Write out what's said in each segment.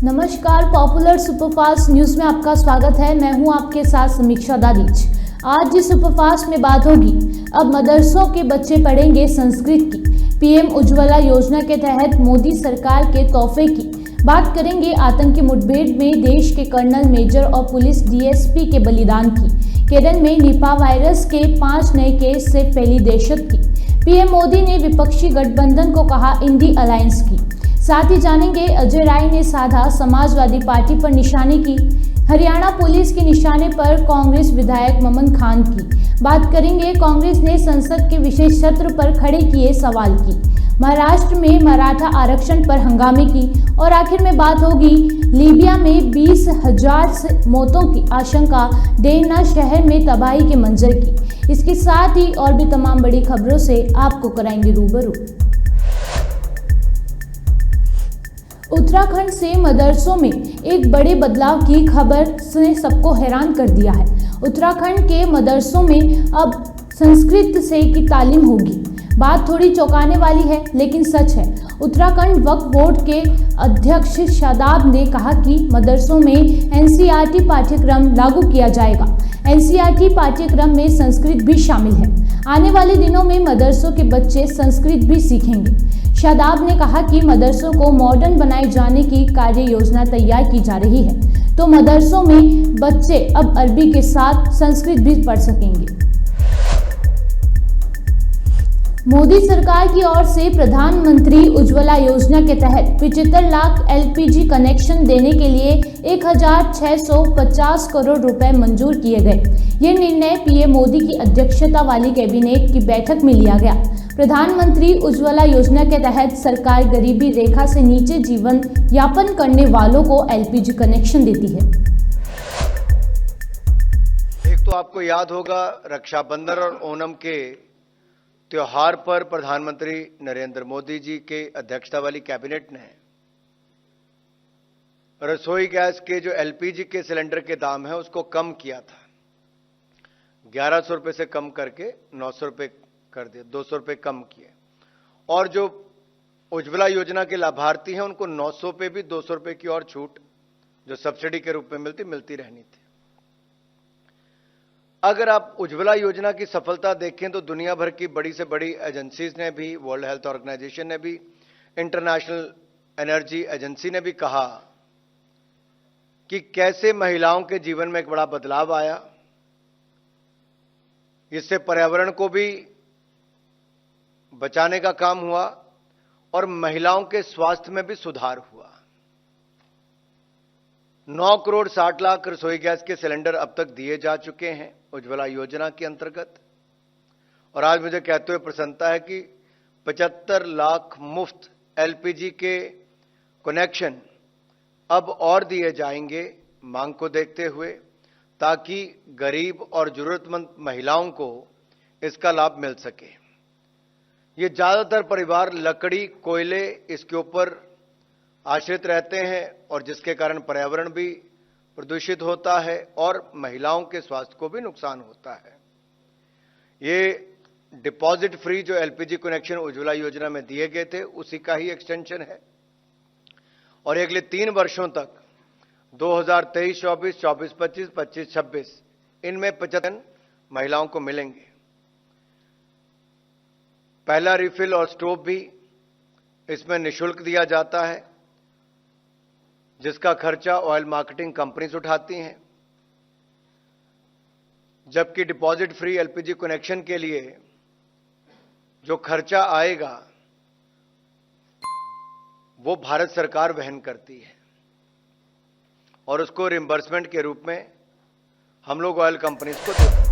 नमस्कार, popular superfast news में आपका स्वागत है। मैं हूं आपके साथ समीक्षा दादीच। आज इस सुपरफास्ट में बात होगी, अब मदरसों के बच्चे पढ़ेंगे संस्कृत की। पीएम उज्ज्वला योजना के तहत मोदी सरकार के तोहफे की बात करेंगे। आतंकी मुठभेड़ में देश के कर्नल, मेजर और पुलिस डीएसपी के बलिदान की। केरल में निपा वायरस के 5 नए केस से फैली दहशत की। पीएम मोदी ने विपक्षी गठबंधन को कहा इंडी अलायंस की। साथ ही जानेंगे, अजय राय ने साधा समाजवादी पार्टी पर निशाने की। हरियाणा पुलिस के निशाने पर कांग्रेस विधायक ममन खान की बात करेंगे। कांग्रेस ने संसद के विशेष सत्र पर खड़े किए सवाल की। महाराष्ट्र में मराठा आरक्षण पर हंगामे की। और आखिर में बात होगी, लीबिया में 20,000 मौतों की आशंका, डेर्ना शहर में तबाही के मंजर की। इसके साथ ही और भी तमाम बड़ी खबरों से आपको कराएंगे रूबरू। उत्तराखंड से मदरसों में एक बड़े बदलाव की खबर ने सबको हैरान कर दिया है। उत्तराखंड के मदरसों में अब संस्कृत से की तालीम होगी। बात थोड़ी चौंकाने वाली है, लेकिन सच है। उत्तराखंड वक्फ बोर्ड के अध्यक्ष शादाब ने कहा कि मदरसों में एनसीईआरटी पाठ्यक्रम लागू किया जाएगा। एनसीईआरटी पाठ्यक्रम में संस्कृत भी शामिल है। आने वाले दिनों में मदरसों के बच्चे संस्कृत भी सीखेंगे। शादाब ने कहा कि मदरसों को मॉडर्न बनाए जाने की कार्य योजना तैयार की जा रही है, तो मदरसों में बच्चे अब अरबी के साथ संस्कृत भी पढ़ सकेंगे। मोदी सरकार की ओर से प्रधानमंत्री उज्ज्वला योजना के तहत 75 लाख एलपीजी कनेक्शन देने के लिए 1,650 करोड़ रुपए मंजूर किए गए। ये निर्णय पीएम मोदी की अध्यक्षता वाली कैबिनेट की बैठक में लिया गया। प्रधानमंत्री उज्ज्वला योजना के तहत सरकार गरीबी रेखा से नीचे जीवन यापन करने वालों को एलपीजी कनेक्शन देती है। एक तो आपको याद होगा, रक्षाबंधन और ओणम के त्योहार पर प्रधानमंत्री नरेंद्र मोदी जी के अध्यक्षता वाली कैबिनेट ने रसोई गैस के जो एलपीजी के सिलेंडर के दाम है उसको कम किया था। 1100 रुपए से कम करके 900 रुपए कर दिए, 200 रुपए कम किए। और जो उज्ज्वला योजना के लाभार्थी हैं उनको 900 पे भी 200 रुपए की और छूट जो सब्सिडी के रूप में मिलती रहनी थी। अगर आप उज्ज्वला योजना की सफलता देखें तो दुनिया भर की बड़ी से बड़ी एजेंसीज ने भी, वर्ल्ड हेल्थ ऑर्गेनाइजेशन ने भी, इंटरनेशनल एनर्जी एजेंसी ने भी कहा कि कैसे महिलाओं के जीवन में एक बड़ा बदलाव आया। इससे पर्यावरण को भी बचाने का काम हुआ और महिलाओं के स्वास्थ्य में भी सुधार हुआ। 9 करोड़ 60 लाख रसोई गैस के सिलेंडर अब तक दिए जा चुके हैं उज्ज्वला योजना के अंतर्गत। और आज मुझे कहते हुए प्रसन्नता है कि 75 लाख मुफ्त एलपीजी के कनेक्शन अब और दिए जाएंगे मांग को देखते हुए, ताकि गरीब और जरूरतमंद महिलाओं को इसका लाभ मिल सके। ये ज्यादातर परिवार लकड़ी, कोयले इसके ऊपर आश्रित रहते हैं और जिसके कारण पर्यावरण भी प्रदूषित होता है और महिलाओं के स्वास्थ्य को भी नुकसान होता है। ये डिपॉजिट फ्री जो एलपीजी कनेक्शन उज्ज्वला योजना में दिए गए थे उसी का ही एक्सटेंशन है। और अगले 3 वर्षों तक 2023-24, 24-25, 25-26 इनमें 75 महिलाओं को मिलेंगे। पहला रिफिल और स्टोव भी इसमें निःशुल्क दिया जाता है, जिसका खर्चा ऑयल मार्केटिंग कंपनीज उठाती हैं। जबकि डिपॉजिट फ्री एलपीजी कनेक्शन के लिए जो खर्चा आएगा वो भारत सरकार वहन करती है और उसको रिम्बर्समेंट के रूप में हम लोग ऑयल कंपनीज को देते हैं।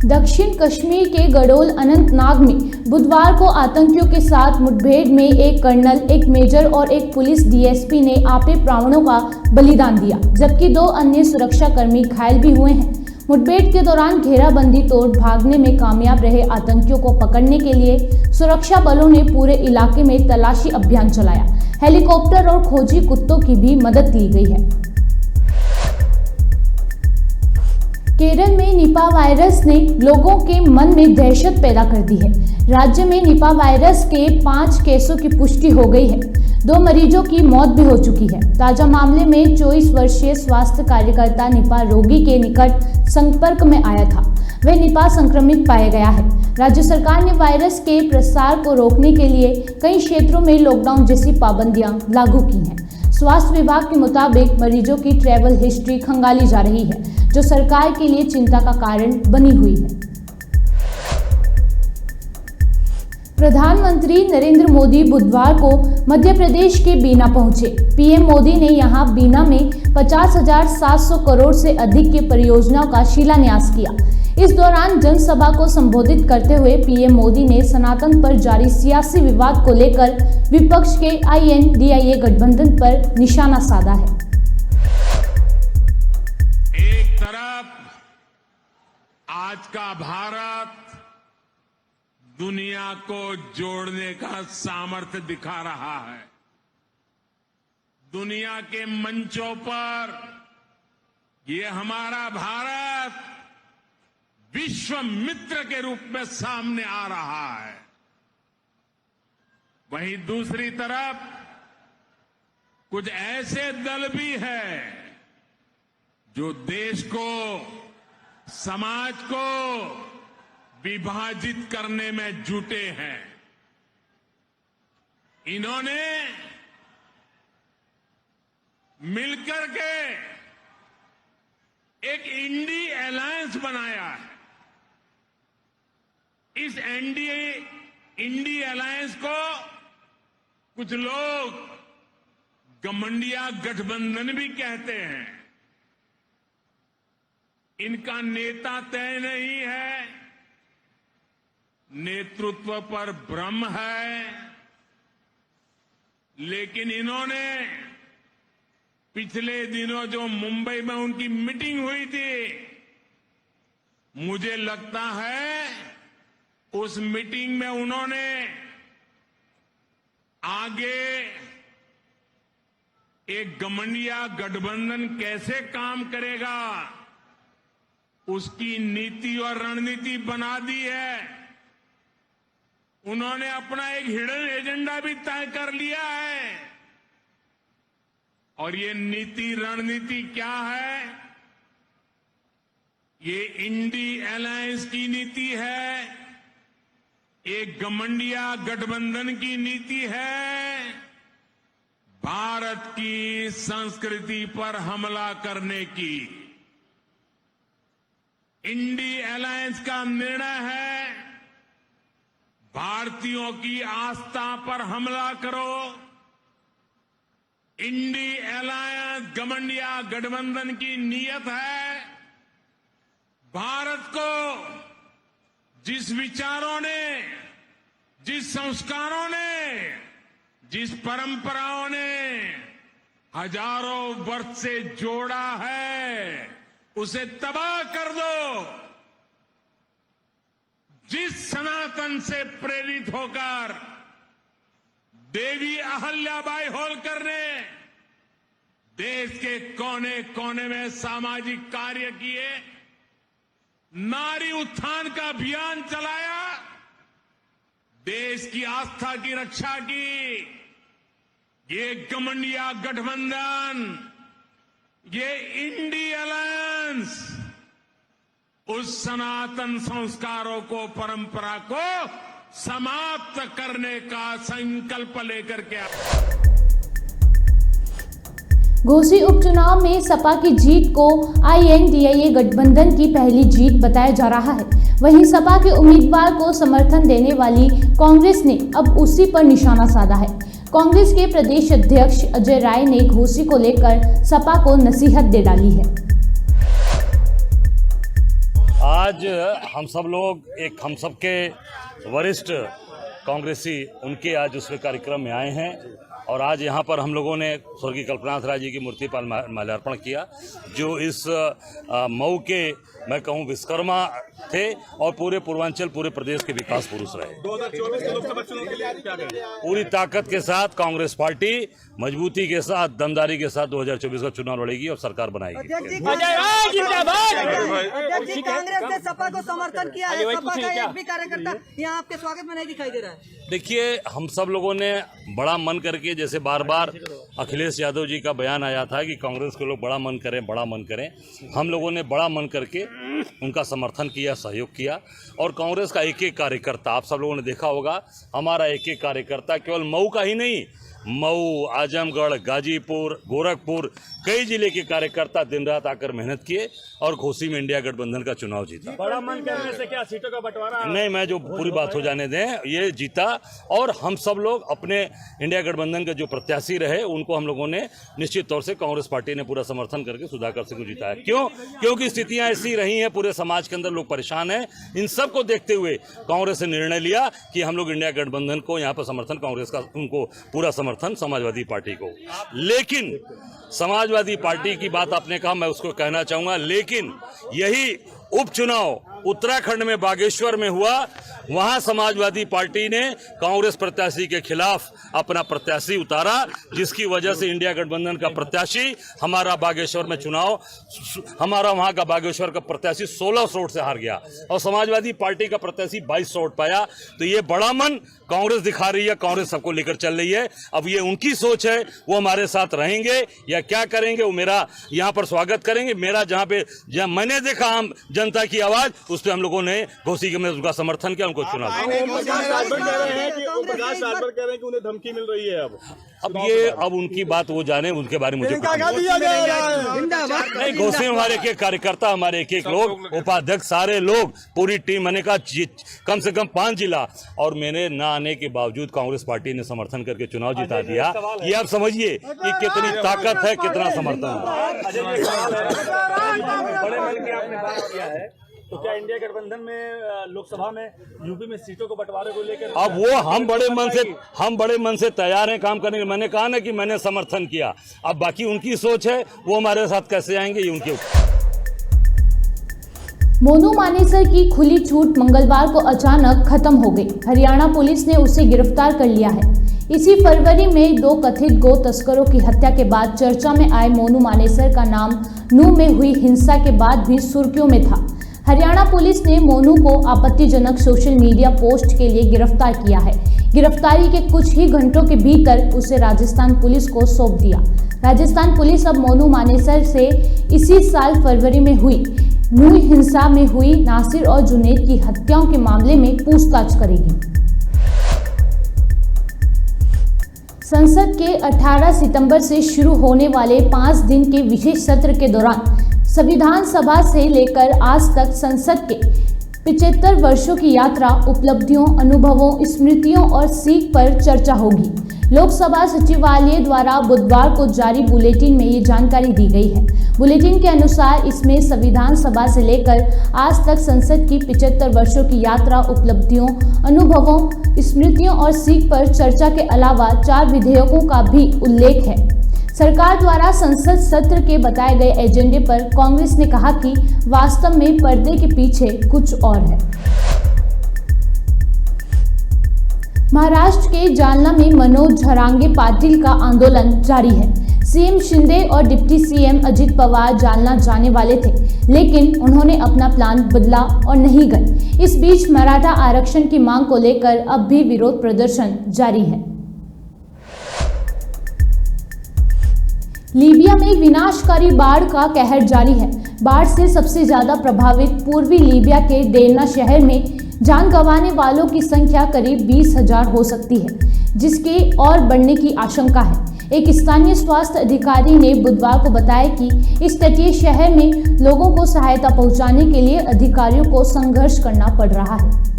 दक्षिण कश्मीर के गडोल अनंतनाग में बुधवार को आतंकियों के साथ मुठभेड़ में एक कर्नल, एक मेजर और एक पुलिस डीएसपी ने आपे प्राणों का बलिदान दिया, जबकि 2 अन्य सुरक्षाकर्मी घायल भी हुए हैं। मुठभेड़ के दौरान घेराबंदी तोड़ भागने में कामयाब रहे आतंकियों को पकड़ने के लिए सुरक्षा बलों ने पूरे इलाके में तलाशी अभियान चलाया। हेलीकॉप्टर और खोजी कुत्तों की भी मदद ली गई है। केरल में निपा वायरस ने लोगों के मन में दहशत पैदा कर दी है। राज्य में निपा वायरस के 5 केसों की पुष्टि हो गई है। 2 मरीजों की मौत भी हो चुकी है। ताजा मामले में 24 वर्षीय स्वास्थ्य कार्यकर्ता निपा रोगी के निकट संपर्क में आया था। वह निपा संक्रमित पाया गया है। राज्य सरकार ने वायरस के प्रसार को रोकने के लिए कई क्षेत्रों में लॉकडाउन जैसी पाबंदियां लागू की हैं। स्वास्थ्य विभाग के मुताबिक मरीजों की ट्रैवल हिस्ट्री खंगाली जा रही है, जो सरकार के लिए चिंता का कारण बनी हुई है। प्रधानमंत्री नरेंद्र मोदी बुधवार को मध्य प्रदेश के बीना पहुंचे। पीएम मोदी ने यहां बीना में 50,700 करोड़ से अधिक की परियोजनाओं का शिलान्यास किया। इस दौरान जनसभा को संबोधित करते हुए पीएम मोदी ने सनातन पर जारी सियासी विवाद को लेकर विपक्ष के INDIA गठबंधन पर निशाना साधा है। एक तरफ आज का भारत दुनिया को जोड़ने का सामर्थ्य दिखा रहा है। दुनिया के मंचों पर ये हमारा भारत विश्व मित्र के रूप में सामने आ रहा है। वहीं दूसरी तरफ कुछ ऐसे दल भी हैं जो देश को, समाज को विभाजित करने में जुटे हैं। इन्होंने मिलकर के एक इंडी अलायंस बनाया है। इस इंडी अलायंस को कुछ लोग गठबंधन गठबंधन भी कहते हैं। इनका नेता तय नहीं है, नेतृत्व पर भ्रम है, लेकिन इन्होंने पिछले दिनों जो मुंबई में उनकी मीटिंग हुई थी, मुझे लगता है उस मीटिंग में उन्होंने आगे एक गठबंधन गठबंधन कैसे काम करेगा उसकी नीति और रणनीति बना दी है। उन्होंने अपना एक हिडन एजेंडा भी तय कर लिया है। और ये नीति रणनीति क्या है? ये इंडी अलायंस की नीति है, एक गठबंधन की नीति है, भारत की संस्कृति पर हमला करने की। इंडी अलायंस का निर्णय है भारतीयों की आस्था पर हमला करो। इंडी अलायंस गठबंधन की नीयत है भारत को जिस विचारों ने, जिस संस्कारों ने, जिस परंपराओं ने हजारों वर्ष से जोड़ा है, उसे तबाह कर दो। जिस सनातन से प्रेरित होकर देवी अहल्याबाई होलकर ने देश के कोने कोने में सामाजिक कार्य किए, नारी उत्थान का अभियान चलाया, देश की आस्था की रक्षा की, ये गठबंधन, ये इंडी अलायंस उस सनातन संस्कारों को, परंपरा को समाप्त करने का संकल्प लेकर के घोसी उपचुनाव में सपा की जीत को INDIA गठबंधन की पहली जीत बताया जा रहा है। वहीं सपा के उम्मीदवार को समर्थन देने वाली कांग्रेस ने अब उसी पर निशाना साधा है। कांग्रेस के प्रदेश अध्यक्ष अजय राय ने घोसी को लेकर सपा को नसीहत दे डाली है। आज हम सब लोग हम सबके वरिष्ठ कांग्रेसी उनके आज उसके कार्यक्रम में आए हैं और आज यहाँ पर हम लोगों ने स्वर्गीय कल्पनाथ राय जी की मूर्ति पर माल्यार्पण किया, जो इस मऊ के मैं कहूँ विश्वकर्मा थे और पूरे पूर्वांचल, पूरे प्रदेश के विकास पुरुष रहे। 2024 के लोकसभा चुनाव के लिए क्या करेंगे? पूरी ताकत के साथ कांग्रेस पार्टी मजबूती के साथ, दमदारी के साथ 2024 का चुनाव लड़ेगी और सरकार बनाएगी। कांग्रेस ने सपा को समर्थन किया है, सपा का एक भी कार्यकर्ता यहाँ आपके स्वागत में नहीं दिखाई दे रहा है। देखिए, हम सब लोगों ने बड़ा मन करके, जैसे बार बार अखिलेश यादव जी का बयान आया था कि कांग्रेस के लोग बड़ा मन करें, हम लोगों ने बड़ा मन करके उनका समर्थन किया, सहयोग किया। और कांग्रेस का एक एक कार्यकर्ता, आप सब लोगों ने देखा होगा, हमारा एक एक कार्यकर्ता केवल मऊ का ही नहीं, मऊ, आजमगढ़, गाजीपुर, गोरखपुर, कई जिले के कार्यकर्ता दिन रात आकर मेहनत किए और घोसी में इंडिया गठबंधन का चुनाव जीता। बड़ा मन करने से क्या सीटों का बंटवारा? नहीं, मैं जो पूरी बात हो जाने दें, ये जीता। और हम सब लोग अपने इंडिया गठबंधन के जो प्रत्याशी रहे उनको हम लोगों ने निश्चित तौर से कांग्रेस पार्टी ने पूरा समर्थन करके सुधाकर सिंह को जिताया। क्यों? क्योंकि स्थितियां ऐसी रही हैं, पूरे समाज के अंदर लोग परेशान हैं। इन सब को देखते हुए कांग्रेस ने निर्णय लिया कि हम लोग इंडिया गठबंधन को यहाँ पर समर्थन, कांग्रेस का उनको पूरा समर्थन समाजवादी पार्टी को। लेकिन समाजवादी पार्टी की बात आपने कहा, मैं उसको कहना चाहूंगा, लेकिन यही उपचुनाव उत्तराखंड में बागेश्वर में हुआ, वहां समाजवादी पार्टी ने कांग्रेस प्रत्याशी के खिलाफ अपना प्रत्याशी उतारा, जिसकी वजह से इंडिया गठबंधन का प्रत्याशी हमारा बागेश्वर में चुनाव, हमारा वहां का बागेश्वर का प्रत्याशी 1600 वोट से हार गया और समाजवादी पार्टी का प्रत्याशी 2200 वोट पाया। तो ये बड़ा मन कांग्रेस दिखा रही है, कांग्रेस सबको लेकर चल रही है। अब ये उनकी सोच है, वो हमारे साथ रहेंगे या क्या करेंगे, वो मेरा यहाँ पर स्वागत करेंगे। मेरा जहाँ मैंने देखा हम जनता की आवाज, उस पर हम लोगों ने घोसी के में उसका समर्थन किया, उनको चुना। उन्हें धमकी मिल रही है अब उनकी बात वो जाने, उनके बारे में मुझे नहीं। घोसी में हमारे एक एक कार्यकर्ता, हमारे एक एक लोग, उपाध्यक्ष, सारे लोग, पूरी टीम, मैंने कहा कम से कम 5 जिला, और मैंने ना आने के बावजूद कांग्रेस पार्टी ने समर्थन करके चुनाव जिता दिया। ये आप समझिए कि कितनी ताकत है, कितना समर्थन है। तो क्या इंडिया गठबंधन में लोकसभा में, यूपी में सीटों को बंटवारे को लेकर अब वो हम बड़े मन से तैयार हैं काम करने के। मैंने कहा ना कि मैंने समर्थन किया, अब बाकी उनकी सोच है, वो हमारे साथ कैसे आएंगे ये उनके ऊपर। मोनू मानेसर की खुली छूट मंगलवार को अचानक खत्म हो गई। हरियाणा पुलिस ने उसे गिरफ्तार कर लिया है। इसी फरवरी में 2 कथित गो तस्करों की हत्या के बाद चर्चा में आए मोनू मानेसर का नाम नूह में हुई हिंसा के बाद भी सुर्खियों में था। हरियाणा पुलिस ने मोनू को आपत्तिजनक सोशल मीडिया पोस्ट के लिए गिरफ्तार किया है। गिरफ्तारी के कुछ ही घंटों के भीतर उसे राजस्थान पुलिस को सौंप दिया। राजस्थान पुलिस अब मोनू मानेसर से इसी साल फरवरी में हुई नूह हिंसा में हुई नासिर और जुनैद की हत्याओं के मामले में पूछताछ करेगी। संसद के 18 सितंबर से शुरू होने वाले 5 दिन के विशेष सत्र के दौरान संविधान सभा से लेकर आज तक संसद के 75 वर्षों की यात्रा, उपलब्धियों, अनुभवों, स्मृतियों और सीख पर चर्चा होगी। लोकसभा सचिवालय द्वारा बुधवार को जारी बुलेटिन में ये जानकारी दी गई है। बुलेटिन के अनुसार इसमें संविधान सभा से लेकर आज तक संसद की 75 वर्षों की यात्रा, उपलब्धियों, अनुभवों, स्मृतियों और सीख पर चर्चा के अलावा 4 विधेयकों का भी उल्लेख है। सरकार द्वारा संसद सत्र के बताए गए एजेंडे पर कांग्रेस ने कहा कि वास्तव में पर्दे के पीछे कुछ और है। महाराष्ट्र के जालना में मनोज झरांगे पाटिल का आंदोलन जारी है। सीएम शिंदे और डिप्टी सीएम अजित पवार जालना जाने वाले थे, लेकिन उन्होंने अपना प्लान बदला और नहीं गए। इस बीच मराठा आरक्षण की मांग को लेकर अब भी विरोध प्रदर्शन जारी है। लीबिया में विनाशकारी बाढ़ का कहर जारी है। बाढ़ से सबसे ज्यादा प्रभावित पूर्वी लीबिया के डेर्ना शहर में जान गंवाने वालों की संख्या करीब 20,000 हो सकती है, जिसके और बढ़ने की आशंका है। एक स्थानीय स्वास्थ्य अधिकारी ने बुधवार को बताया कि इस तटीय शहर में लोगों को सहायता पहुंचाने के लिए अधिकारियों को संघर्ष करना पड़ रहा है।